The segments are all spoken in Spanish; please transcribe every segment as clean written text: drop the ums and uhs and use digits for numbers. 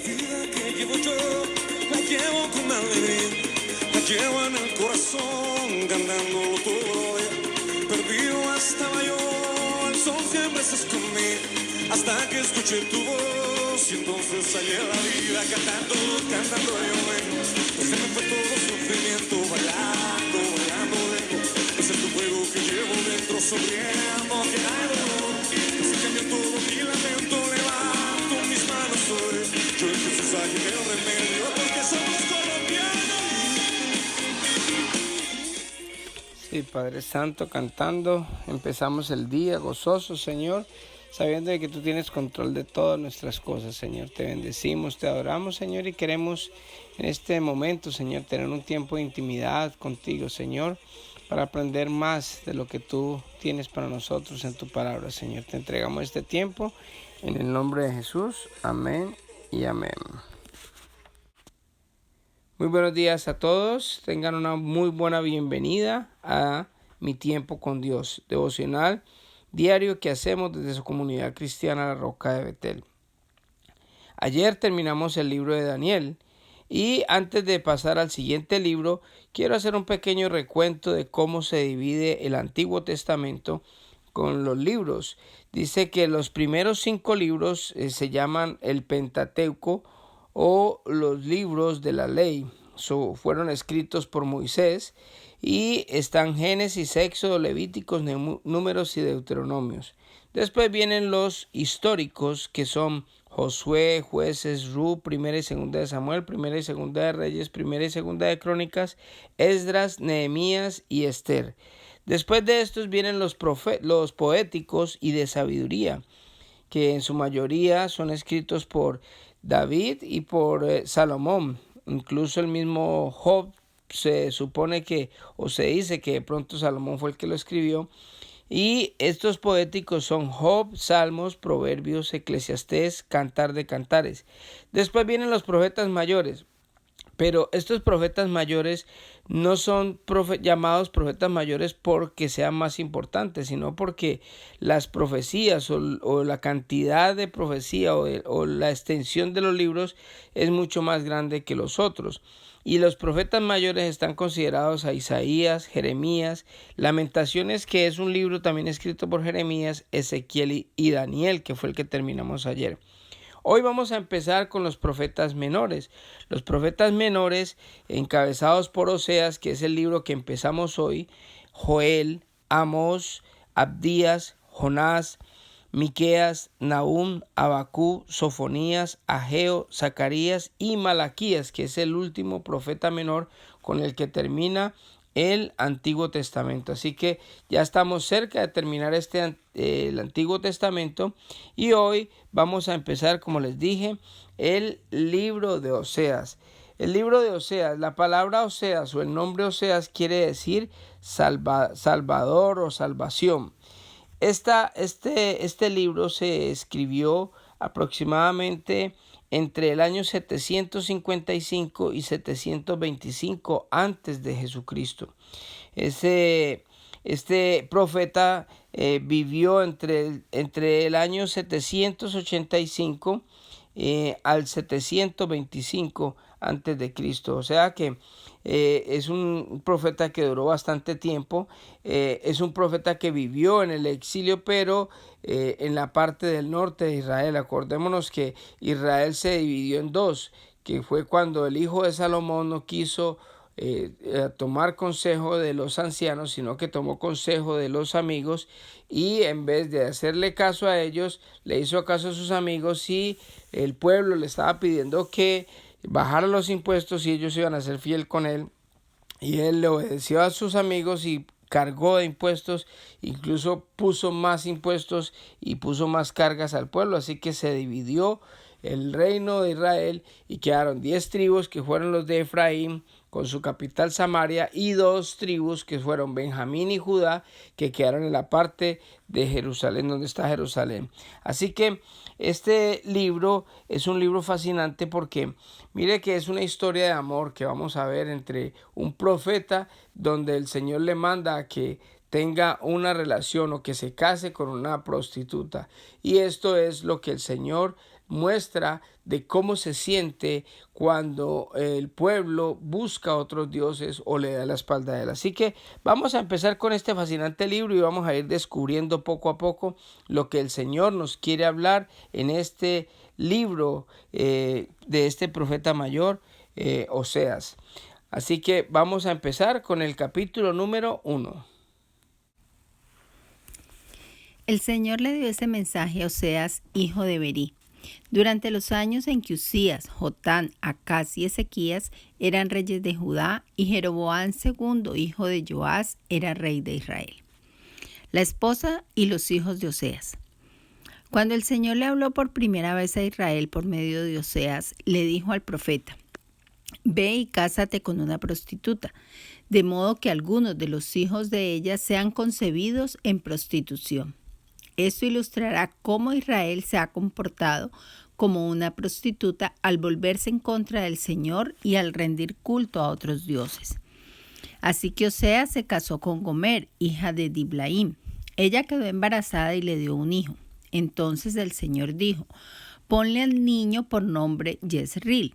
vida que llevo yo, la llevo con alegría, la llevo en el corazón, cantándolo todo día. Perdido estaba yo, el sol siempre se escondía, hasta que escuché tu voz y entonces salí a la vida cantando, cantando yo vengo. Se me fue todo sufrimiento, bailando, bailando vengo. Es el fuego que llevo dentro, sonriendo, que hay dolor. Se cambia todo mi lamento, levanto mis manos hoy. Yo empiezo a quitar el remedio porque somos colombianos. Sí, Padre Santo, cantando, empezamos el día gozosos, Señor, sabiendo de que tú tienes control de todas nuestras cosas, Señor. Te bendecimos, te adoramos, Señor, y queremos en este momento, Señor, tener un tiempo de intimidad contigo, Señor, para aprender más de lo que tú tienes para nosotros en tu palabra, Señor. Te entregamos este tiempo en el nombre de Jesús. Amén y amén. Muy buenos días a todos, tengan una muy buena bienvenida a Mi Tiempo con Dios, devocional diario que hacemos desde su comunidad cristiana La Roca de Betel. Ayer terminamos el libro de Daniel y antes de pasar al siguiente libro, quiero hacer un pequeño recuento de cómo se divide el Antiguo Testamento con los libros. Dice que los primeros 5 libros se llaman el Pentateuco o los libros de la ley. Fueron escritos por Moisés y están Génesis, Éxodo, Levíticos, Números y Deuteronomios. Después vienen los históricos que son Josué, Jueces, Ruth, Primera y Segunda de Samuel, Primera y Segunda de Reyes, Primera y Segunda de Crónicas, Esdras, Nehemías y Esther. Después de estos vienen los poéticos y de sabiduría, que en su mayoría son escritos por David y por Salomón. Incluso el mismo Job se supone que, o se dice que de pronto Salomón fue el que lo escribió. Y estos poéticos son Job, Salmos, Proverbios, Eclesiastés, Cantar de Cantares. Después vienen los profetas mayores. Pero estos profetas mayores no son llamados profetas mayores porque sean más importantes, sino porque las profecías o la cantidad de profecía o la extensión de los libros es mucho más grande que los otros. Y los profetas mayores están considerados a Isaías, Jeremías, Lamentaciones, que es un libro también escrito por Jeremías, Ezequiel y Daniel, que fue el que terminamos ayer. Hoy vamos a empezar con los profetas menores. Los profetas menores, encabezados por Oseas, que es el libro que empezamos hoy, Joel, Amós, Abdías, Jonás, Miqueas, Nahum, Abacú, Sofonías, Ageo, Zacarías y Malaquías, que es el último profeta menor con el que termina el Antiguo Testamento. Así que ya estamos cerca de terminar el Antiguo Testamento y hoy vamos a empezar, como les dije, el libro de Oseas. El libro de Oseas, la palabra Oseas o el nombre Oseas quiere decir salvador o salvación. Este libro se escribió aproximadamente entre el año 755 y 725 antes de Jesucristo. Este profeta vivió entre el año 785 al 725 antes de Cristo. O sea que es un profeta que duró bastante tiempo. Es un profeta que vivió en el exilio, pero en la parte del norte de Israel. Acordémonos que Israel se dividió en dos, que fue cuando el hijo de Salomón no quiso tomar consejo de los ancianos, sino que tomó consejo de los amigos y en vez de hacerle caso a ellos, le hizo caso a sus amigos y el pueblo le estaba pidiendo que bajara los impuestos y ellos iban a ser fiel con él. Y él le obedeció a sus amigos y cargó de impuestos, incluso puso más impuestos y puso más cargas al pueblo, así que se dividió el reino de Israel y quedaron 10 tribus que fueron los de Efraín con su capital Samaria y 2 tribus que fueron Benjamín y Judá que quedaron en la parte de Jerusalén donde está Jerusalén. Así que este libro es un libro fascinante porque mire que es una historia de amor que vamos a ver entre un profeta donde el Señor le manda a que tenga una relación o que se case con una prostituta. Y esto es lo que el Señor muestra de cómo se siente cuando el pueblo busca a otros dioses o le da la espalda a él. Así que vamos a empezar con este fascinante libro y vamos a ir descubriendo poco a poco lo que el Señor nos quiere hablar en este libro de este profeta mayor, Oseas. Así que vamos a empezar con el capítulo número 1. El Señor le dio ese mensaje a Oseas, hijo de Berí. Durante los años en que Usías, Jotán, Acaz y Ezequías eran reyes de Judá y Jeroboam II, hijo de Joás, era rey de Israel. La esposa y los hijos de Oseas. Cuando el Señor le habló por primera vez a Israel por medio de Oseas, le dijo al profeta: Ve y cásate con una prostituta, de modo que algunos de los hijos de ella sean concebidos en prostitución. Esto ilustrará cómo Israel se ha comportado como una prostituta al volverse en contra del Señor y al rendir culto a otros dioses. Así que Oseas se casó con Gomer, hija de Diblaim. Ella quedó embarazada y le dio un hijo. Entonces el Señor dijo: Ponle al niño por nombre Jezreel,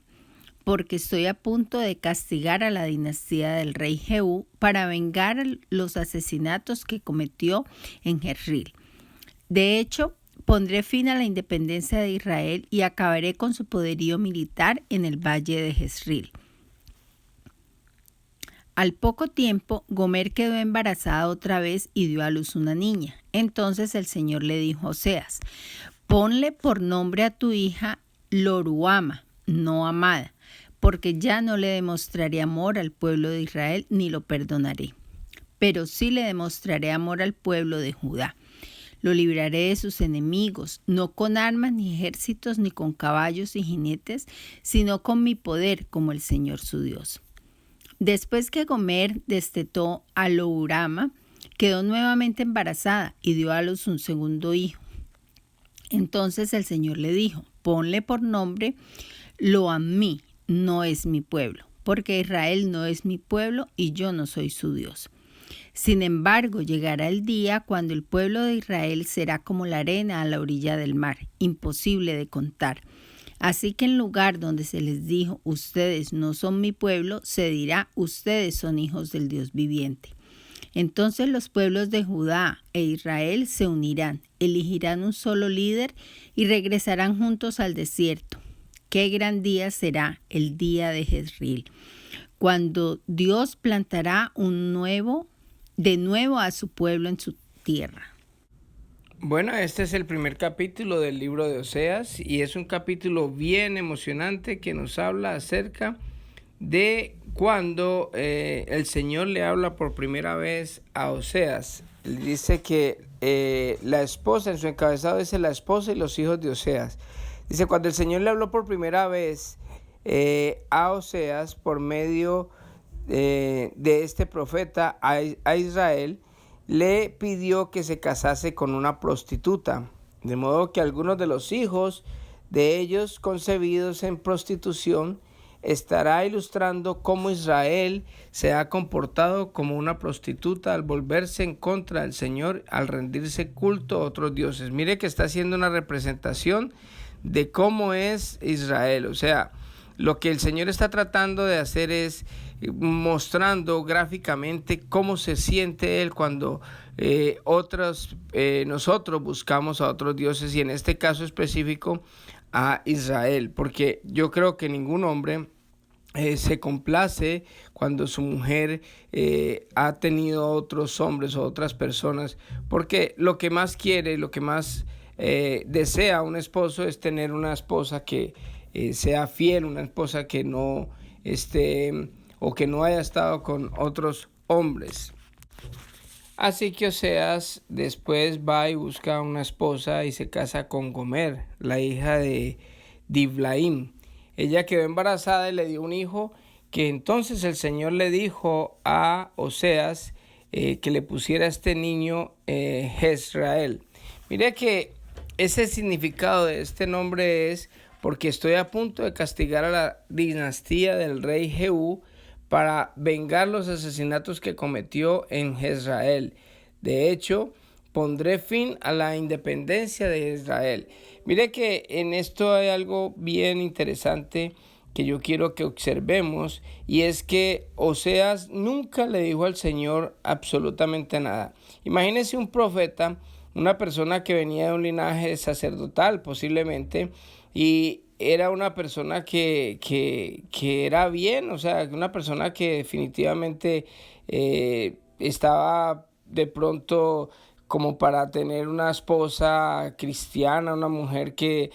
porque estoy a punto de castigar a la dinastía del rey Jehú para vengar los asesinatos que cometió en Jezreel. De hecho, pondré fin a la independencia de Israel y acabaré con su poderío militar en el valle de Jezreel. Al poco tiempo, Gomer quedó embarazada otra vez y dio a luz una niña. Entonces el Señor le dijo a Oseas: Ponle por nombre a tu hija Loruama, no amada, porque ya no le demostraré amor al pueblo de Israel ni lo perdonaré. Pero sí le demostraré amor al pueblo de Judá. Lo libraré de sus enemigos, no con armas ni ejércitos ni con caballos y jinetes, sino con mi poder como el Señor su Dios. Después que Gomer destetó a Loruama, quedó nuevamente embarazada y dio a luz un segundo hijo. Entonces el Señor le dijo: Ponle por nombre Lo-Ammi, no es mi pueblo, porque Israel no es mi pueblo y yo no soy su Dios. Sin embargo, llegará el día cuando el pueblo de Israel será como la arena a la orilla del mar, imposible de contar. Así que en lugar donde se les dijo: ustedes no son mi pueblo, se dirá: ustedes son hijos del Dios viviente. Entonces los pueblos de Judá e Israel se unirán, elegirán un solo líder y regresarán juntos al desierto. Qué gran día será el día de Jezreel, cuando Dios plantará de nuevo a su pueblo en su tierra. Bueno, este es el primer capítulo del libro de Oseas y es un capítulo bien emocionante que nos habla acerca de cuando el Señor le habla por primera vez a Oseas. Él dice que la esposa, en su encabezado dice la esposa y los hijos de Oseas. Dice: cuando el Señor le habló por primera vez a Oseas por medio de este profeta a Israel, le pidió que se casase con una prostituta, de modo que algunos de los hijos de ellos concebidos en prostitución estará ilustrando cómo Israel se ha comportado como una prostituta al volverse en contra del Señor, al rendirse culto a otros dioses. Mire que está haciendo una representación de cómo es Israel. O sea, lo que el Señor está tratando de hacer es mostrando gráficamente cómo se siente Él cuando nosotros buscamos a otros dioses, y en este caso específico a Israel, porque yo creo que ningún hombre se complace cuando su mujer ha tenido otros hombres o otras personas, porque lo que más quiere, lo que más desea un esposo es tener una esposa que sea fiel, una esposa que no esté o que no haya estado con otros hombres. Así que Oseas después va y busca una esposa y se casa con Gomer, la hija de Diblaim. Ella quedó embarazada y le dio un hijo, que entonces el Señor le dijo a Oseas que le pusiera a este niño Jezreel. Mire que ese significado de este nombre es: porque estoy a punto de castigar a la dinastía del rey Jehú para vengar los asesinatos que cometió en Jezreel. De hecho, pondré fin a la independencia de Israel. Mire que en esto hay algo bien interesante que yo quiero que observemos, y es que Oseas nunca le dijo al Señor absolutamente nada. Imagínese un profeta, una persona que venía de un linaje sacerdotal posiblemente, y era una persona que era bien, o sea, una persona que definitivamente estaba de pronto como para tener una esposa cristiana, una mujer que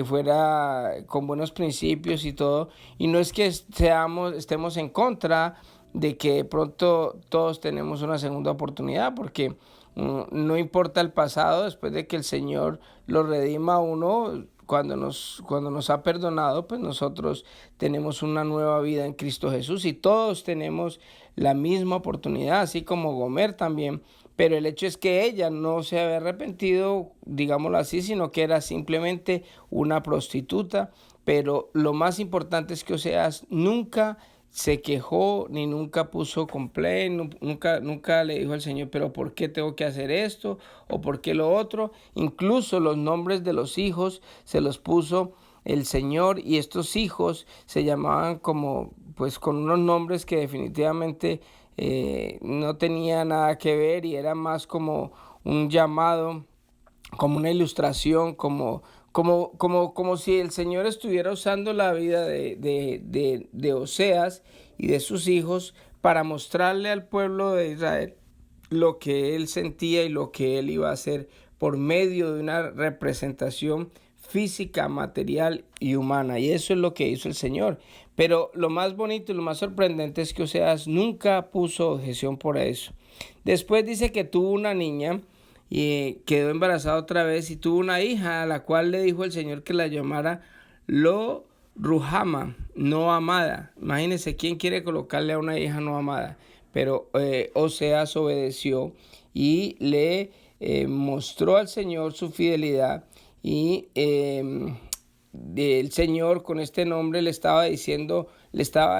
fuera con buenos principios y todo. Y no es que estemos en contra de que de pronto todos tenemos una segunda oportunidad, porque no importa el pasado, después de que el Señor lo redima a uno, cuando nos ha perdonado, pues nosotros tenemos una nueva vida en Cristo Jesús y todos tenemos la misma oportunidad, así como Gomer también. Pero el hecho es que ella no se había arrepentido, digámoslo así, sino que era simplemente una prostituta. Pero lo más importante es que Oseas nunca se quejó ni nunca puso complaint, nunca le dijo al Señor, pero ¿por qué tengo que hacer esto? ¿O por qué lo otro? Incluso los nombres de los hijos se los puso el Señor, y estos hijos se llamaban como, pues con unos nombres que definitivamente no tenía nada que ver, y era más como un llamado, como una ilustración, como si el Señor estuviera usando la vida de Oseas y de sus hijos para mostrarle al pueblo de Israel lo que él sentía y lo que él iba a hacer por medio de una representación física, material y humana. Y eso es lo que hizo el Señor. Pero lo más bonito y lo más sorprendente es que Oseas nunca puso objeción por eso. Después dice que tuvo una niña y quedó embarazada otra vez, y tuvo una hija a la cual le dijo el Señor que la llamara Lo Ruhama, no amada. Imagínense, ¿quién quiere colocarle a una hija no amada? Pero Oseas obedeció y le mostró al Señor su fidelidad, y el Señor con este nombre le estaba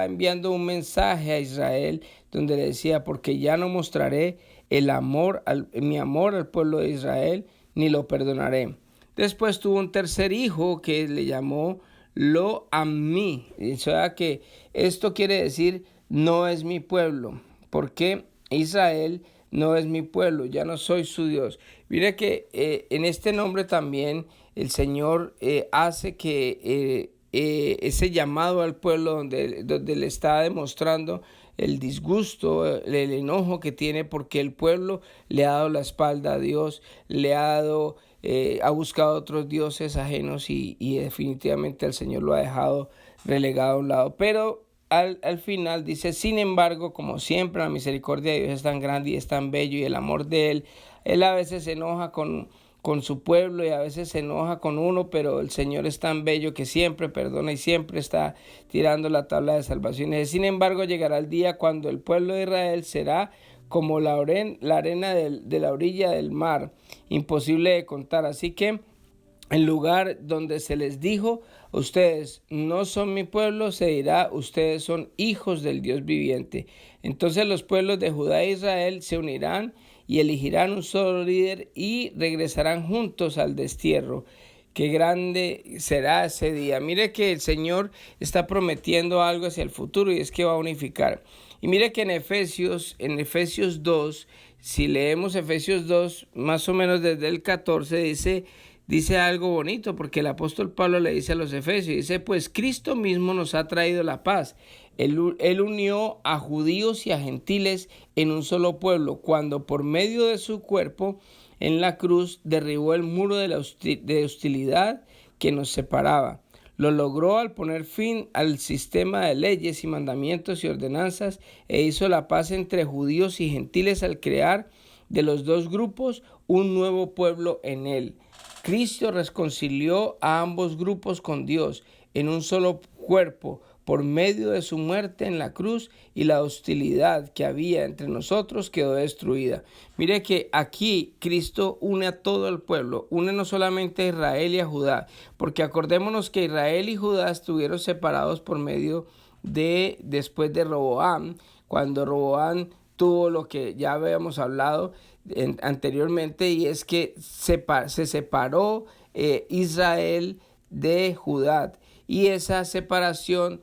enviando un mensaje a Israel donde le decía: porque ya no mostraré mi amor al pueblo de Israel, ni lo perdonaré. Después tuvo un tercer hijo que le llamó Lo Ammi. O sea que esto quiere decir: no es mi pueblo, porque Israel no es mi pueblo, ya no soy su Dios. Mire que en este nombre también el Señor hace que ese llamado al pueblo donde le está demostrando el disgusto, el enojo que tiene porque el pueblo le ha dado la espalda a Dios, ha buscado otros dioses ajenos, y definitivamente el Señor lo ha dejado relegado a un lado. Pero al final dice: sin embargo, como siempre, la misericordia de Dios es tan grande y es tan bello, y el amor de Él a veces se enoja con su pueblo y a veces se enoja con uno, pero el Señor es tan bello que siempre perdona y siempre está tirando la tabla de salvación. Sin embargo, llegará el día cuando el pueblo de Israel será como la arena de la orilla del mar, imposible de contar. Así que en lugar donde se les dijo: ustedes no son mi pueblo, se dirá: ustedes son hijos del Dios viviente. Entonces los pueblos de Judá e Israel se unirán y elegirán un solo líder y regresarán juntos al destierro. Qué grande será ese día. Mire que el Señor está prometiendo algo hacia el futuro, y es que va a unificar. Y mire que en Efesios 2, si leemos Efesios 2, más o menos desde el 14, dice algo bonito, porque el apóstol Pablo le dice a los efesios, dice: pues Cristo mismo nos ha traído la paz. Él unió a judíos y a gentiles en un solo pueblo, cuando por medio de su cuerpo en la cruz derribó el muro de hostilidad que nos separaba. Lo logró al poner fin al sistema de leyes y mandamientos y ordenanzas, e hizo la paz entre judíos y gentiles al crear de los dos grupos un nuevo pueblo en él. Cristo reconcilió a ambos grupos con Dios en un solo cuerpo por medio de su muerte en la cruz, y la hostilidad que había entre nosotros quedó destruida. Mire que aquí Cristo une a todo el pueblo, une no solamente a Israel y a Judá, porque acordémonos que Israel y Judá estuvieron separados por medio después de Roboam, cuando Roboam tuvo lo que ya habíamos hablado anteriormente, y es que se separó Israel de Judá, y esa separación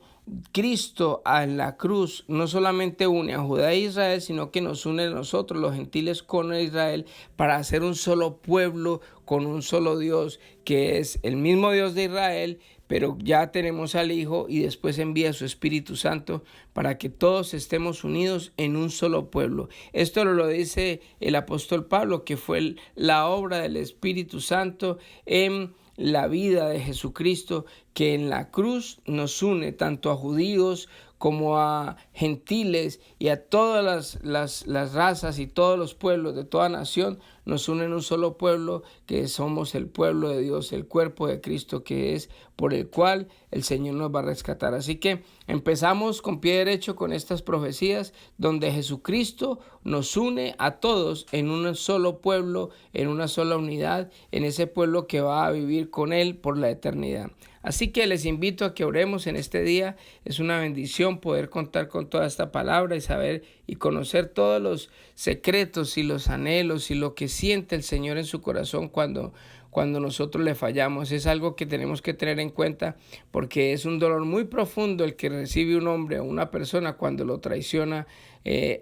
Cristo en la cruz no solamente une a Judá e Israel, sino que nos une a nosotros, los gentiles, con Israel, para hacer un solo pueblo con un solo Dios, que es el mismo Dios de Israel, pero ya tenemos al Hijo, y después envía su Espíritu Santo para que todos estemos unidos en un solo pueblo. Esto lo dice el apóstol Pablo, que fue la obra del Espíritu Santo en la vida de Jesucristo, que en la cruz nos une tanto a judíos como a gentiles, y a todas las razas y todos los pueblos de toda nación nos unen en un solo pueblo, que somos el pueblo de Dios, el cuerpo de Cristo, que es por el cual el Señor nos va a rescatar. Así que empezamos con pie derecho con estas profecías, donde Jesucristo nos une a todos en un solo pueblo, en una sola unidad, en ese pueblo que va a vivir con Él por la eternidad. Así que les invito a que oremos en este día. Es una bendición poder contar con toda esta palabra y saber y conocer todos los secretos y los anhelos y lo que siente el Señor en su corazón cuando nosotros le fallamos. Es algo que tenemos que tener en cuenta, porque es un dolor muy profundo el que recibe un hombre o una persona cuando lo traiciona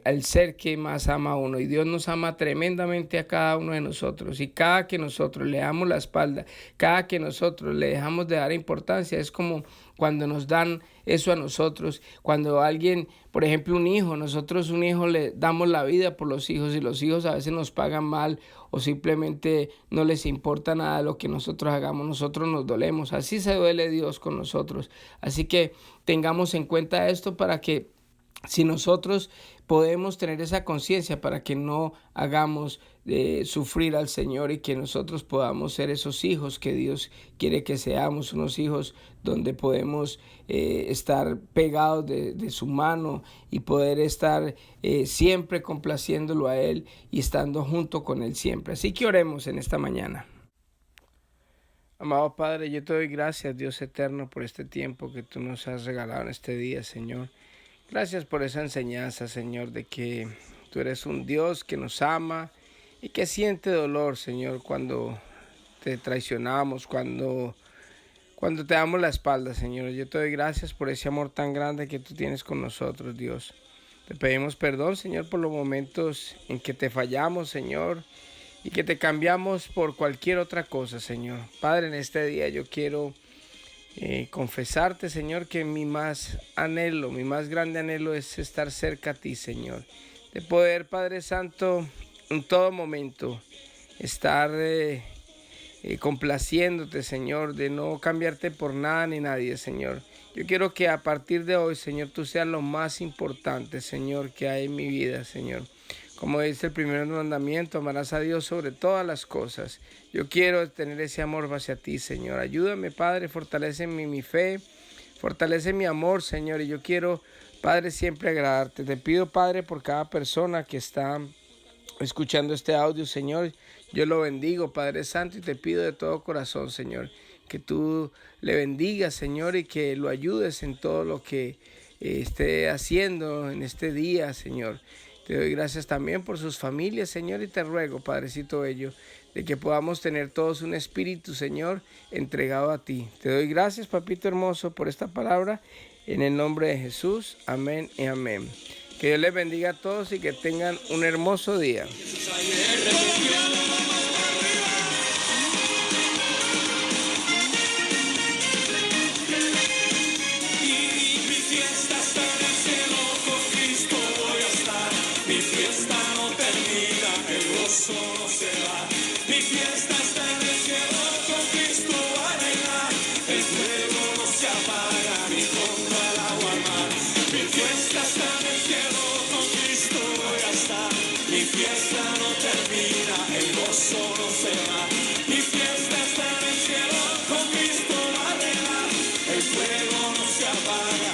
al ser que más ama a uno. Y Dios nos ama tremendamente a cada uno de nosotros, y cada que nosotros le damos la espalda, cada que nosotros le dejamos de dar importancia, es como cuando nos dan eso a nosotros. Cuando alguien, por ejemplo un hijo, nosotros un hijo le damos la vida por los hijos, y los hijos a veces nos pagan mal o simplemente no les importa nada lo que nosotros hagamos, nosotros nos dolemos. Así se duele Dios con nosotros. Así que tengamos en cuenta esto, para que si nosotros podemos tener esa conciencia, para que no hagamos sufrir al Señor, y que nosotros podamos ser esos hijos que Dios quiere que seamos, unos hijos donde podemos estar pegados de su mano y poder estar siempre complaciéndolo a Él y estando junto con Él siempre. Así que oremos en esta mañana. Amado Padre, yo te doy gracias, Dios eterno, por este tiempo que tú nos has regalado en este día, Señor. Gracias por esa enseñanza, Señor, de que tú eres un Dios que nos ama y que siente dolor, Señor, cuando te traicionamos, cuando te damos la espalda, Señor. Yo te doy gracias por ese amor tan grande que tú tienes con nosotros, Dios. Te pedimos perdón, Señor, por los momentos en que te fallamos, Señor, y que te cambiamos por cualquier otra cosa, Señor. Padre, en este día yo quiero confesarte, Señor, que mi más grande anhelo es estar cerca a ti, Señor. De poder, Padre Santo, en todo momento estar complaciéndote, Señor, de no cambiarte por nada ni nadie, Señor. Yo quiero que a partir de hoy, Señor, tú seas lo más importante, Señor, que hay en mi vida, Señor. Como dice el primer mandamiento, amarás a Dios sobre todas las cosas. Yo quiero tener ese amor hacia ti, Señor. Ayúdame, Padre, fortalece mi fe, fortalece mi amor, Señor. Y yo quiero, Padre, siempre agradarte. Te pido, Padre, por cada persona que está escuchando este audio, Señor. Yo lo bendigo, Padre Santo, y te pido de todo corazón, Señor, que tú le bendigas, Señor, y que lo ayudes en todo lo que esté haciendo en este día, Señor. Te doy gracias también por sus familias, Señor, y te ruego, Padrecito bello, de que podamos tener todos un espíritu, Señor, entregado a ti. Te doy gracias, Papito hermoso, por esta palabra, en el nombre de Jesús. Amén y amén. Que Dios les bendiga a todos y que tengan un hermoso día. Mi fiesta no termina, el gozo no se va. Mi fiesta está en el cielo, con Cristo va a reinar. El fuego no se apaga, ni contra el agua mar. Mi fiesta está en el cielo, con Cristo voy a estar. Mi fiesta no termina, el gozo no se va. Mi fiesta está en el cielo, con Cristo va a reinar. El fuego no se apaga.